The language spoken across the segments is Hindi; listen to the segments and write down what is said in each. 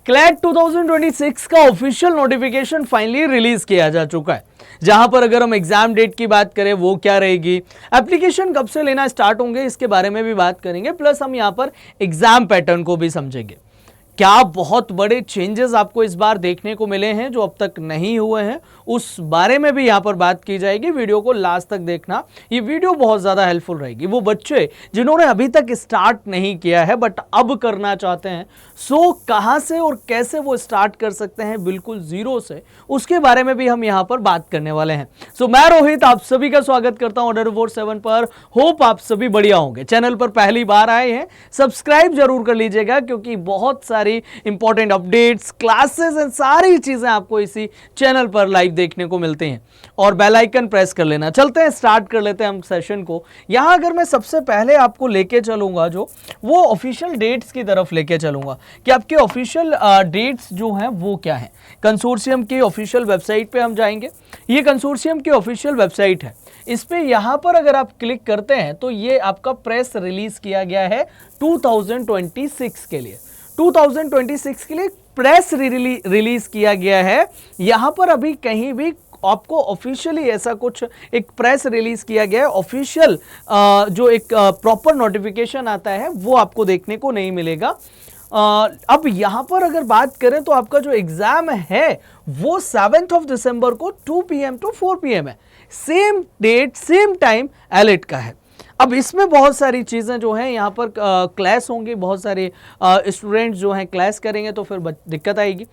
क्लैट 2026 का ऑफिशियल नोटिफिकेशन फाइनली रिलीज किया जा चुका है, जहां पर अगर हम एग्जाम डेट की बात करें वो क्या रहेगी, एप्लीकेशन कब से लेना स्टार्ट होंगे इसके बारे में भी बात करेंगे, प्लस हम यहां पर एग्जाम पैटर्न को भी समझेंगे। क्या बहुत बड़े चेंजेस आपको इस बार देखने को मिले हैं जो अब तक नहीं हुए हैं, उस बारे में भी यहां पर बात की जाएगी। वीडियो को लास्ट तक देखना, ये वीडियो बहुत ज्यादा हेल्पफुल रहेगी। वो बच्चे जिन्होंने अभी तक स्टार्ट नहीं किया है बट अब करना चाहते हैं, सो कहां से और कैसे वो स्टार्ट कर सकते हैं बिल्कुल जीरो से, उसके बारे में भी हम यहां पर बात करने वाले हैं। सो मैं रोहित आप सभी का स्वागत करता हूं ऑर्डर 47 पर। होप आप सभी बढ़िया होंगे। चैनल पर पहली बार आए हैं, सब्सक्राइब जरूर कर लीजिएगा, क्योंकि बहुत सारी इंपॉर्टेंट अपडेट्स, क्लासेस एंड सारी चीजें आपको इसी चैनल पर लाइव देखने को मिलती हैं। और बेल आइकन प्रेस कर लेना। चलते हैं, स्टार्ट कर लेते हैं हम सेशन को। यहां अगर मैं सबसे पहले आपको लेके चलूंगा जो वो ऑफिशियल डेट्स की तरफ लेके चलूंगा कि आपके ऑफिशियल डेट्स जो हैं वो क्या है। कंसोर्शियम की ऑफिशियल वेबसाइट पे हम जाएंगे। ये कंसोर्शियम की ऑफिशियल वेबसाइट है। इस पे यहां पर अगर आप क्लिक करते हैं तो ये आपका प्रेस रिलीज किया गया है 2026 के लिए। 2026 के लिए प्रेस रिलीज किया गया है। यहां पर अभी कहीं भी आपको ऑफिशियली ऐसा कुछ एक प्रेस रिलीज किया गया है, ऑफिशियल जो एक प्रॉपर नोटिफिकेशन आता है वो आपको देखने को नहीं मिलेगा। अब यहां पर अगर बात करें तो आपका जो एग्जाम है वो 7 दिसंबर को 2 PM to 4 PM है। Same date same time Elite का है। अब इसमें बहुत सारी चीज़ें जो हैं यहाँ पर क्लास होंगी, बहुत सारे स्टूडेंट्स जो हैं क्लास करेंगे तो फिर दिक्कत आएगी।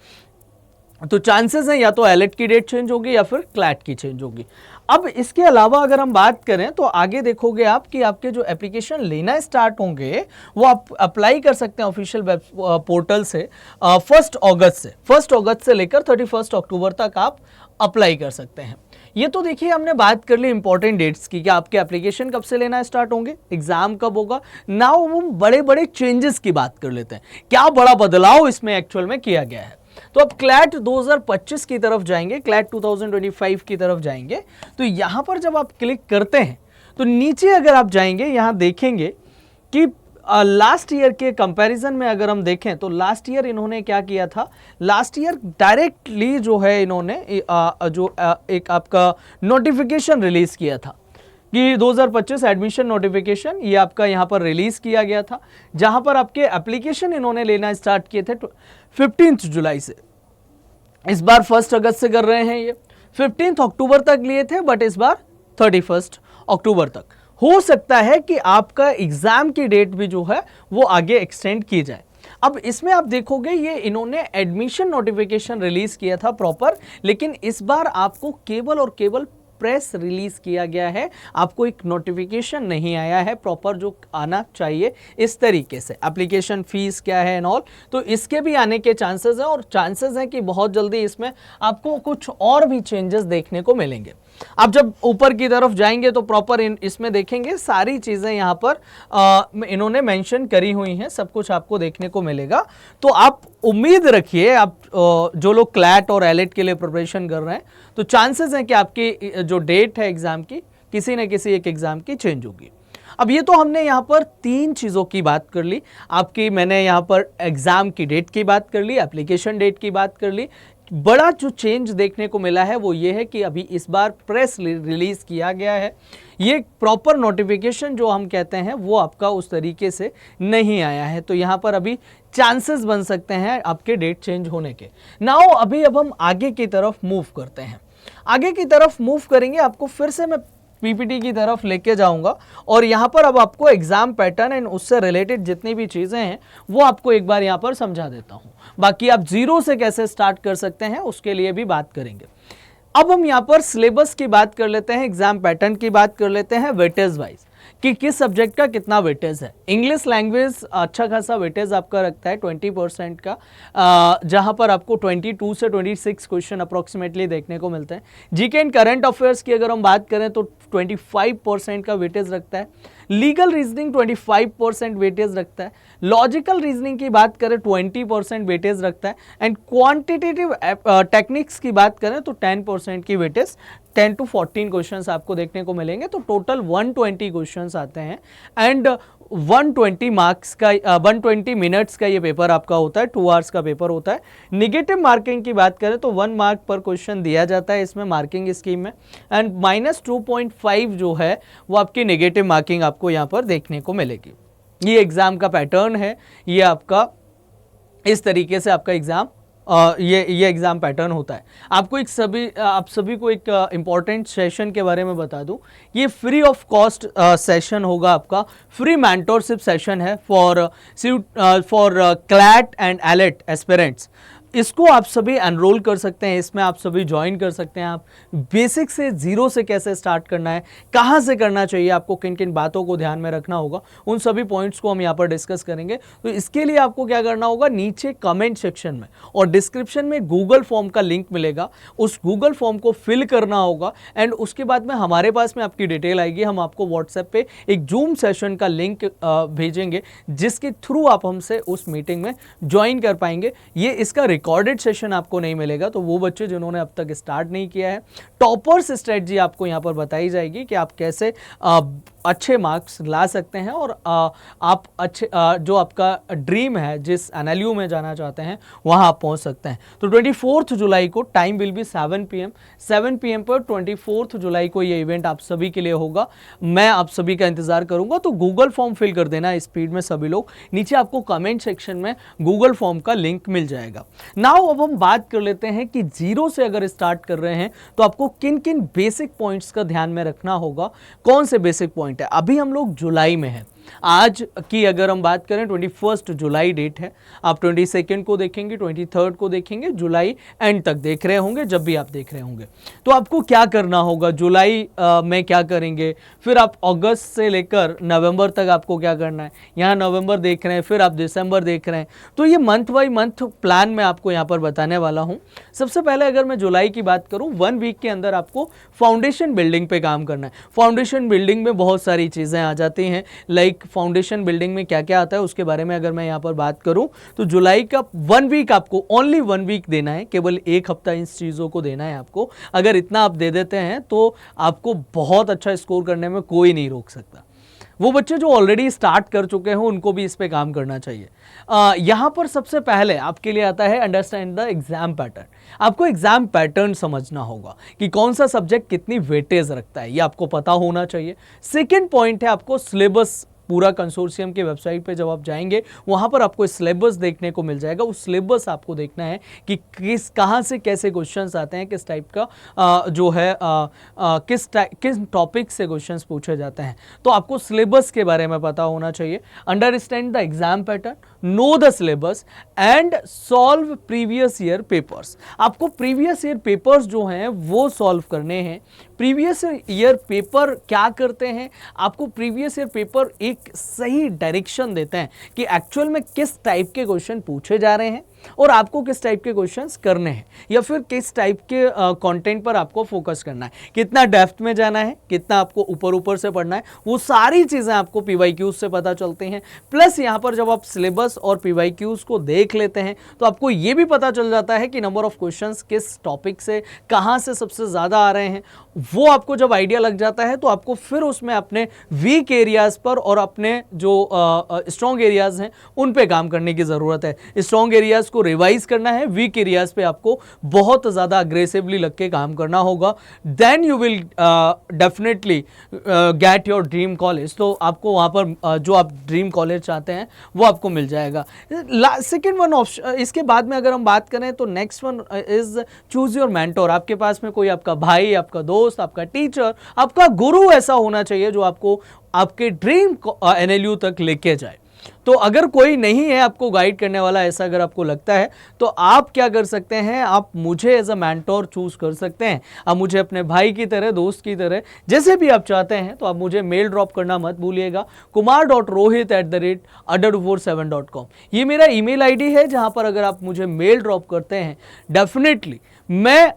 तो चांसेस हैं या तो एलिट की डेट चेंज होगी या फिर क्लैट की चेंज होगी। अब इसके अलावा अगर हम बात करें तो आगे देखोगे आप कि आपके जो एप्लीकेशन लेना स्टार्ट होंगे वो आप अप्लाई कर सकते हैं ऑफिशियल वेब पोर्टल से 1 अगस्त से लेकर 31 अक्टूबर तक आप अप्लाई कर सकते हैं। ये तो देखिए हमने बात कर ली इंपॉर्टेंट डेट्स की कि आपके एप्लीकेशन कब से लेना स्टार्ट होंगे, एग्जाम कब होगा। नाउ हम बड़े बड़े चेंजेस की बात कर लेते हैं, क्या बड़ा बदलाव इसमें एक्चुअल में किया गया है। तो अब क्लैट 2025 की तरफ जाएंगे, क्लैट 2025 की तरफ जाएंगे। तो यहां पर जब आप क्लिक करते हैं तो नीचे अगर आप जाएंगे यहां देखेंगे कि लास्ट ईयर के कंपैरिजन में अगर हम देखें तो लास्ट ईयर इन्होंने क्या किया था, लास्ट ईयर डायरेक्टली जो है इन्होंने एक आपका नोटिफिकेशन रिलीज किया था कि 2025 एडमिशन नोटिफिकेशन ये आपका यहाँ पर रिलीज किया गया था, जहां पर आपके एप्लीकेशन इन्होंने लेना स्टार्ट किए थे 15 जुलाई से। इस बार 1 अगस्त से कर रहे हैं, ये 15 अक्टूबर तक लिए थे बट इस बार 31 अक्टूबर तक। हो सकता है कि आपका एग्जाम की डेट भी जो है वो आगे एक्सटेंड की जाए। अब इसमें आप देखोगे ये इन्होंने एडमिशन नोटिफिकेशन रिलीज किया था प्रॉपर, लेकिन इस बार आपको केवल और केवल प्रेस रिलीज किया गया है, आपको एक नोटिफिकेशन नहीं आया है प्रॉपर जो आना चाहिए इस तरीके से। एप्लीकेशन फीस क्या है एंड ऑल, तो इसके भी आने के चांसेस हैं और चांसेस हैं कि बहुत जल्दी इसमें आपको कुछ और भी चेंजेस देखने को मिलेंगे। आप जब ऊपर की तरफ जाएंगे तो प्रॉपर इसमें देखेंगे सारी चीजें यहाँ पर इन्होंने मेंशन करी हुई हैं, सब कुछ आपको देखने को मिलेगा। तो आप उम्मीद रखिए, आप जो लोग क्लैट और एलिट के लिए प्रिपरेशन कर रहे हैं तो चांसेस हैं कि आपकी जो डेट है एग्जाम की किसी न किसी एक एग्जाम की चेंज होगी। अब ये तो हमने यहाँ पर 3 चीज़ों की बात कर ली आपकी, मैंने यहाँ पर एग्जाम की डेट की बात कर ली, एप्लीकेशन डेट की बात कर ली। बड़ा जो चेंज देखने को मिला है वो ये है कि अभी इस बार प्रेस रिलीज किया गया है, ये प्रॉपर नोटिफिकेशन जो हम कहते हैं वो आपका उस तरीके से नहीं आया है। तो यहाँ पर अभी चांसेस बन सकते हैं आपके डेट चेंज होने के। नाउ अब हम आगे की तरफ मूव करते हैं। आगे की तरफ मूव करेंगे, आपको फिर से मैं पीपीटी की तरफ लेके जाऊंगा और यहाँ पर अब आपको एग्जाम पैटर्न एंड उससे रिलेटेड जितनी भी चीज़ें हैं वो आपको एक बार यहाँ पर समझा देता हूँ। बाकी आप जीरो से कैसे स्टार्ट कर सकते हैं उसके लिए भी बात करेंगे। अब हम यहाँ पर सिलेबस की बात कर लेते हैं, एग्जाम पैटर्न की बात कर लेते हैं वेटेज वाइज कि किस सब्जेक्ट का कितना वेटेज है। इंग्लिश लैंग्वेज अच्छा खासा वेटेज आपका रखता है 20% का, जहां पर आपको 22 से 26 क्वेश्चन अप्रोक्सीमेटली देखने को मिलते हैं। जीके एंड करंट अफेयर्स की अगर हम बात करें तो 25% का वेटेज रखता है। लीगल रीजनिंग 25% वेटेज रखता है। लॉजिकल रीजनिंग की बात करें 20% वेटेज रखता है एंड क्वांटिटेटिव टेक्निक्स की बात करें तो 10% की वेटेज 10 to 14 क्वेश्चंस आपको देखने को मिलेंगे। तो टोटल 120 क्वेश्चंस आते हैं एंड 120 मार्क्स का 120 मिनट्स का ये पेपर आपका होता है, 2 आवर्स का पेपर होता है। निगेटिव मार्किंग की बात करें तो 1 मार्क पर क्वेश्चन दिया जाता है इसमें मार्किंग स्कीम में, एंड -2.5 जो है वो आपकी नेगेटिव मार्किंग आपको यहाँ पर देखने को मिलेगी। ये एग्जाम का पैटर्न है, ये आपका इस तरीके से आपका एग्जाम ये एग्जाम पैटर्न होता है। आपको आप सभी को एक इंपॉर्टेंट सेशन के बारे में बता दूं, ये फ्री ऑफ कॉस्ट सेशन होगा आपका, फ्री मेंटोरशिप सेशन है for CLAT and AILET aspirants. इसको आप सभी एनरोल कर सकते हैं, इसमें आप सभी ज्वाइन कर सकते हैं। आप बेसिक से जीरो से कैसे स्टार्ट करना है, कहाँ से करना चाहिए, आपको किन किन बातों को ध्यान में रखना होगा, उन सभी पॉइंट्स को हम यहाँ पर डिस्कस करेंगे। तो इसके लिए आपको क्या करना होगा, नीचे कमेंट सेक्शन में और डिस्क्रिप्शन में गूगल फॉर्म का लिंक मिलेगा, उस गूगल फॉर्म को फिल करना होगा, एंड उसके बाद में हमारे पास में आपकी डिटेल आएगी। हम आपको व्हाट्सएप पे एक जूम सेशन का लिंक भेजेंगे, जिसके थ्रू आप हमसे उस मीटिंग में ज्वाइन कर पाएंगे। ये इसका रिकॉर्डेड सेशन आपको नहीं मिलेगा, तो वो बच्चे जिन्होंने अब तक स्टार्ट नहीं किया है, टॉपर्स स्ट्रेटजी आपको यहाँ पर बताई जाएगी कि आप कैसे अच्छे मार्क्स ला सकते हैं और आप अच्छे जो आपका ड्रीम है, जिस NLU में जाना चाहते हैं, वहाँ आप पहुँच सकते हैं। तो 24 जुलाई को टाइम विल बी 7 PM पर 24 जुलाई को ये इवेंट आप सभी के लिए होगा। मैं आप सभी का इंतजार करूंगा, तो गूगल फॉर्म फिल कर देना स्पीड में सभी लोग। नीचे आपको कमेंट सेक्शन में गूगल फॉर्म का लिंक मिल जाएगा। नाउ अब हम बात कर लेते हैं कि जीरो से अगर स्टार्ट कर रहे हैं तो आपको किन किन बेसिक पॉइंट्स का ध्यान में रखना होगा। कौन से बेसिक पॉइंट है, अभी हम लोग जुलाई में हैं, आज की अगर हम बात करें 21 जुलाई डेट है, आप 22 को देखेंगे, 23 को देखेंगे, जुलाई एंड तक देख रहे होंगे जब भी आप देख रहे होंगे। तो आपको क्या करना होगा, जुलाई में क्या करेंगे, फिर आप अगस्त से लेकर नवंबर तक आपको क्या करना है। यहाँ नवंबर देख रहे हैं, फिर आप दिसंबर देख रहे हैं, तो ये मंथ बाई मंथ प्लान मैं आपको यहाँ पर बताने वाला हूँ। सबसे पहले अगर मैं जुलाई की बात करूँ, 1 वीक के अंदर आपको फाउंडेशन बिल्डिंग पे काम करना है। फाउंडेशन बिल्डिंग में बहुत सारी चीज़ें आ जाती हैं, लाइक फाउंडेशन बिल्डिंग में क्या क्या आता है उसके बारे में अगर मैं यहाँ पर बात करूँ तो जुलाई का 1 वीक आपको ओनली 1 वीक देना है, केवल 1 हफ्ता इन चीज़ों को देना है आपको। अगर इतना आप दे देते हैं तो आपको बहुत अच्छा स्कोर करने में कोई नहीं रोक सकता। वो बच्चे जो ऑलरेडी स्टार्ट कर चुके हैं उनको भी इस पे काम करना चाहिए। यहाँ पर सबसे पहले आपके लिए आता है अंडरस्टैंड द एग्जाम पैटर्न। आपको एग्जाम पैटर्न समझना होगा कि कौन सा सब्जेक्ट कितनी वेटेज रखता है, ये आपको पता होना चाहिए। सेकेंड पॉइंट है आपको सिलेबस। पूरा कंसोर्शियम के वेबसाइट पे जब आप जाएंगे वहाँ पर आपको सिलेबस देखने को मिल जाएगा। उस सिलेबस आपको देखना है कि कहाँ से कैसे क्वेश्चंस आते हैं, किस टाइप का जो है किस टॉपिक से क्वेश्चंस पूछे जाते हैं। तो आपको सिलेबस के बारे में पता होना चाहिए। Understand the exam pattern, know the syllabus and solve previous year papers. आपको प्रीवियस ईयर पेपर्स जो हैं वो सॉल्व करने हैं। प्रीवियस ईयर पेपर क्या करते हैं, आपको प्रीवियस ईयर पेपर एक सही डायरेक्शन देते हैं कि एक्चुअल में किस टाइप के क्वेश्चन पूछे जा रहे हैं और आपको किस टाइप के क्वेश्चंस करने हैं, या फिर किस टाइप के कंटेंट पर आपको फोकस करना है, कितना डेप्थ में जाना है, कितना आपको ऊपर ऊपर से पढ़ना है। वो सारी चीज़ें आपको PYQs से पता चलती हैं। प्लस यहाँ पर जब आप सिलेबस और PYQs को देख लेते हैं तो आपको ये भी पता चल जाता है कि नंबर ऑफ क्वेश्चंस किस टॉपिक से कहाँ से सबसे ज़्यादा आ रहे हैं। वो आपको जब आइडिया लग जाता है तो आपको फिर उसमें अपने वीक एरियाज़ पर और अपने जो स्ट्रॉन्ग एरियाज़ हैं उन पे काम करने की ज़रूरत है। स्ट्रॉन्ग एरियाज़ को रिवाइज करना है, वीक एरियाज़ पे आपको बहुत ज़्यादा अग्रेसिवली लग के काम करना होगा। Then you will definitely get your dream college. तो आपको वहाँ पर जो आप ड्रीम कॉलेज चाहते हैं वो आपको मिल जाएगा। सेकेंड वन ऑप्शन, इसके बाद में अगर हम बात करें तो next one is choose your mentor. आपके पास में कोई आपका भाई, आपका दोस्त, आपका टीचर, आपका गुरु ऐसा होना चाहिए जो आपको आपके ड्रीम NLU तक लेके जाए। तो अगर कोई नहीं है आपको गाइड करने वाला, ऐसा अगर आपको लगता है तो आप क्या कर सकते हैं, आप मुझे एज अ मेंटोर चूज कर सकते हैं। आप मुझे अपने भाई की तरह, दोस्त की तरह, जैसे भी आप चाहते हैं, तो आप मुझे मेल ड्रॉप करना मत भूलिएगा। kumar.rohit@adar247.com ये मेरा ईमेल ID है, जहां पर अगर आप मुझे मेल ड्रॉप करते हैं डेफिनेटली मैं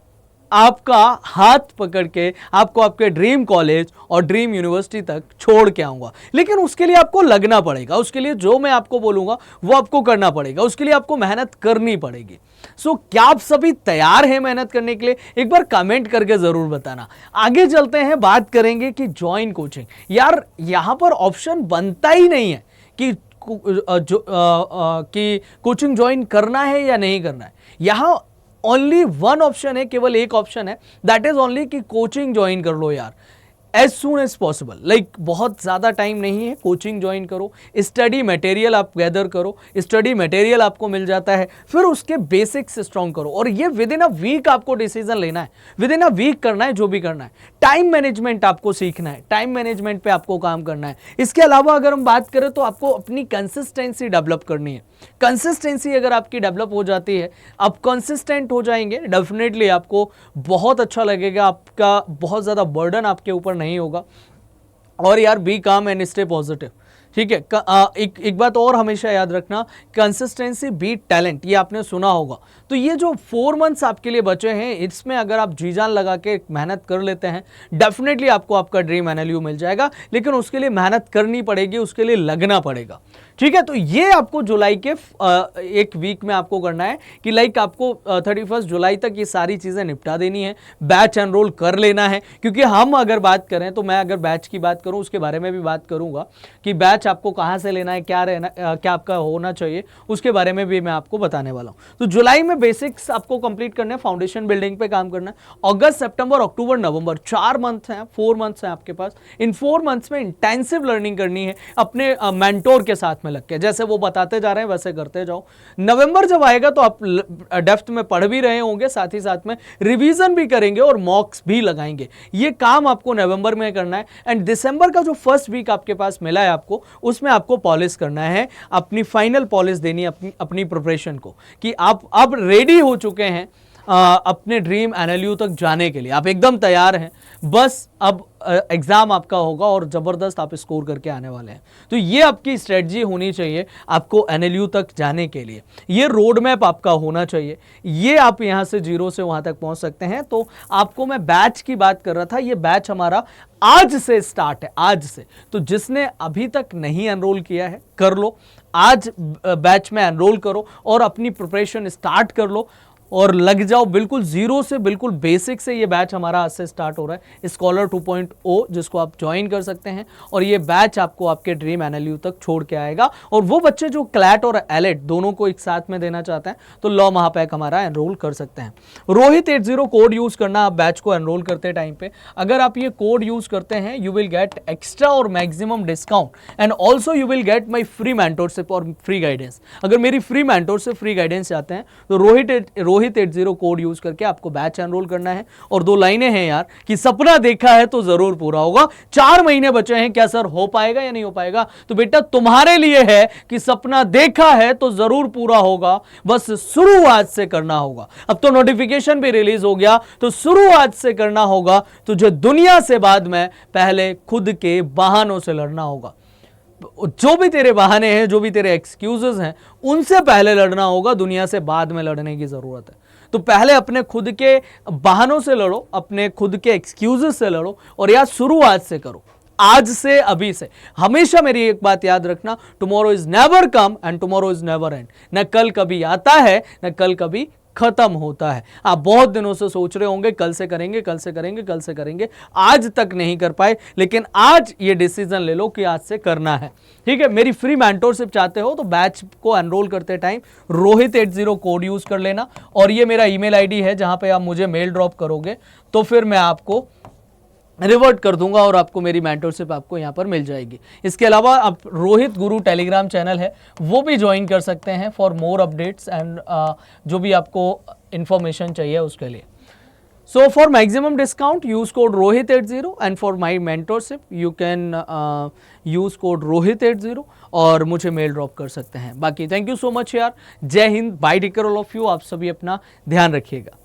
आपका हाथ पकड़ के आपको आपके ड्रीम कॉलेज और ड्रीम यूनिवर्सिटी तक छोड़ के आऊंगा। लेकिन उसके लिए आपको लगना पड़ेगा, उसके लिए जो मैं आपको बोलूंगा वो आपको करना पड़ेगा, उसके लिए आपको मेहनत करनी पड़ेगी। सो क्या आप सभी तैयार हैं मेहनत करने के लिए? एक बार कमेंट करके जरूर बताना। आगे चलते हैं, बात करेंगे कि ज्वाइन कोचिंग। यार यहां पर ऑप्शन बनता ही नहीं है कि कि कोचिंग ज्वाइन करना है या नहीं करना है। यहां ओनली वन ऑप्शन है, केवल एक ऑप्शन है, दैट इज ओनली कि कोचिंग ज्वाइन कर लो यार as soon as possible. Like बहुत ज़्यादा टाइम नहीं है, कोचिंग ज्वाइन करो, स्टडी मटेरियल आप गैदर करो, स्टडी मटेरियल आपको मिल जाता है, फिर उसके बेसिक्स स्ट्रॉन्ग करो। और ये विद इन अ वीक आपको डिसीजन लेना है, विद इन अ वीक करना है जो भी करना है। टाइम मैनेजमेंट आपको सीखना है, टाइम मैनेजमेंट पे आपको काम करना है। इसके अलावा अगर हम बात करें तो आपको अपनी कंसिस्टेंसी डेवलप करनी है। कंसिस्टेंसी अगर आपकी डेवलप हो जाती है, आप कंसिस्टेंट हो जाएंगे, डेफिनेटली आपको बहुत अच्छा लगेगा, आपका बहुत ज़्यादा बर्डन आपके ऊपर नहीं होगा। और यार बी काम एंड स्टे पॉजिटिव, ठीक है। एक बात और हमेशा याद रखना, कंसिस्टेंसी बीट टैलेंट, ये आपने सुना होगा। तो ये जो 4 मंथ्स आपके लिए बचे हैं, इसमें अगर आप जी जान लगा के मेहनत कर लेते हैं, डेफिनेटली आपको आपका ड्रीम एनएलयू मिल जाएगा। लेकिन उसके लिए मेहनत करनी पड़ेगी, उसके लिए लगना पड़ेगा, ठीक है। तो ये आपको जुलाई के एक वीक में आपको करना है कि लाइक आपको 31 जुलाई तक ये सारी चीज़ें निपटा देनी है, बैच एनरोल कर लेना है। क्योंकि हम अगर बात करें तो मैं अगर बैच की बात करूं उसके बारे में भी बात करूंगा कि बैच आपको कहां से लेना है, क्या रहना, क्या आपका होना चाहिए, उसके बारे में भी मैं आपको बताने वाला हूं। तो जुलाई में बेसिक्स आपको कंप्लीट करना है, फाउंडेशन बिल्डिंग पे काम करना है। अगस्त, सितंबर, अक्टूबर, नवंबर 4 मंथ हैं, 4 मंथ्स हैं आपके पास। इन 4 मंथ्स में इंटेंसिव लर्निंग करनी है अपने मेंटोर के साथ में लग के, जैसे वो बताते जा रहे हैं वैसे करते जाओ। नवंबर जब आएगा तो आप डेप्थ में पढ़ भी रहे होंगे, साथ ही साथ में रिवीजन भी करेंगे और मॉक्स भी लगाएंगे। ये काम आपको नवंबर में करना है। एंड दिसंबर का जो फर्स्ट वीक आपके पास मिला है आपको, उसमें आपको पॉलिश करना है, अपनी फाइनल पॉलिश देनी है अपनी प्रिपरेशन को, कि आप अब रेडी हो चुके हैं अपने ड्रीम एनएलयू तक जाने के लिए। आप एकदम तैयार हैं, बस अब एग्जाम आपका होगा और जबरदस्त आप स्कोर करके आने वाले हैं। तो ये आपकी स्ट्रेटजी होनी चाहिए आपको एनएलयू तक जाने के लिए। ये रोड मैप आपका होना चाहिए। ये आप यहां से जीरो से वहां तक पहुंच सकते हैं। तो आपको मैं बैच की बात कर रहा था, ये बैच हमारा आज से स्टार्ट है, आज से। तो जिसने अभी तक नहीं एनरोल किया है कर लो, आज बैच में एनरोल करो और अपनी प्रिपरेशन स्टार्ट कर लो और लग जाओ बिल्कुल जीरो से, बिल्कुल बेसिक से। ये बैच हमारा आज से स्टार्ट हो रहा है, स्कॉलर 2.0, जिसको आप ज्वाइन कर सकते हैं। और ये बैच आपको आपके ड्रीम एनएलयू तक छोड़ के आएगा। और वो बच्चे जो क्लैट और एलेट दोनों को एक साथ में देना चाहते हैं तो लॉ महापैक हमारा एनरोल कर सकते हैं। रोहित 80 कोड यूज करना आप बैच को एनरोल करते टाइम पे। अगर आप ये कोड यूज करते हैं, यू विल गेट एक्स्ट्रा और maximum discount and also you will get my free mentorship और फ्री गाइडेंस। अगर मेरी फ्री मेंटोरशिप, फ्री गाइडेंस चाहते हैं तो रोहित 80 कोड यूज करके आपको बैच एनरोल करना है। और 2 लाइनें हैं यार कि सपना देखा है तो जरूर पूरा होगा। 4 महीने बचे हैं, क्या सर हो पाएगा या नहीं हो पाएगा? तो बेटा तुम्हारे लिए है कि सपना देखा है तो जरूर पूरा होगा, बस शुरुआत से करना होगा। अब तो नोटिफिकेशन भी रिलीज हो गया, तो शुरुआत से करना होगा। तुझे दुनिया से बाद में पहले खुद के बहानों से लड़ना होगा। जो भी तेरे बहाने हैं, जो भी तेरे एक्सक्यूजेस हैं, उनसे पहले लड़ना होगा, दुनिया से बाद में लड़ने की जरूरत है। तो पहले अपने खुद के बहानों से लड़ो, अपने खुद के एक्सक्यूजेस से लड़ो और यार शुरुआत से करो, आज से, अभी से। हमेशा मेरी एक बात याद रखना, tomorrow is never come and tomorrow is never and. न कल कभी आता है, न कल कभी खत्म होता है। आप बहुत दिनों से सोच रहे होंगे कल से करेंगे, कल से करेंगे, कल से करेंगे, आज तक नहीं कर पाए, लेकिन आज ये डिसीजन ले लो कि आज से करना है, ठीक है। मेरी फ्री मेंटोरशिप चाहते हो तो बैच को एनरोल करते टाइम रोहित 80 कोड यूज कर लेना। और ये मेरा ईमेल आईडी है जहां पे आप मुझे मेल ड्रॉप करोगे तो फिर मैं आपको रिवर्ट कर दूंगा और आपको मेरी मेंटरशिप आपको यहाँ पर मिल जाएगी। इसके अलावा आप रोहित गुरु टेलीग्राम चैनल है वो भी ज्वाइन कर सकते हैं फॉर मोर अपडेट्स एंड जो भी आपको इंफॉर्मेशन चाहिए उसके लिए। So for maximum discount use code Rohit80 and for my mentorship you can use code Rohit80 और मुझे मेल ड्रॉप कर सकते हैं। बाकी थैंक यू सो मच यार, जय हिंद, bye take care all of you. आप सभी अपना ध्यान रखिएगा।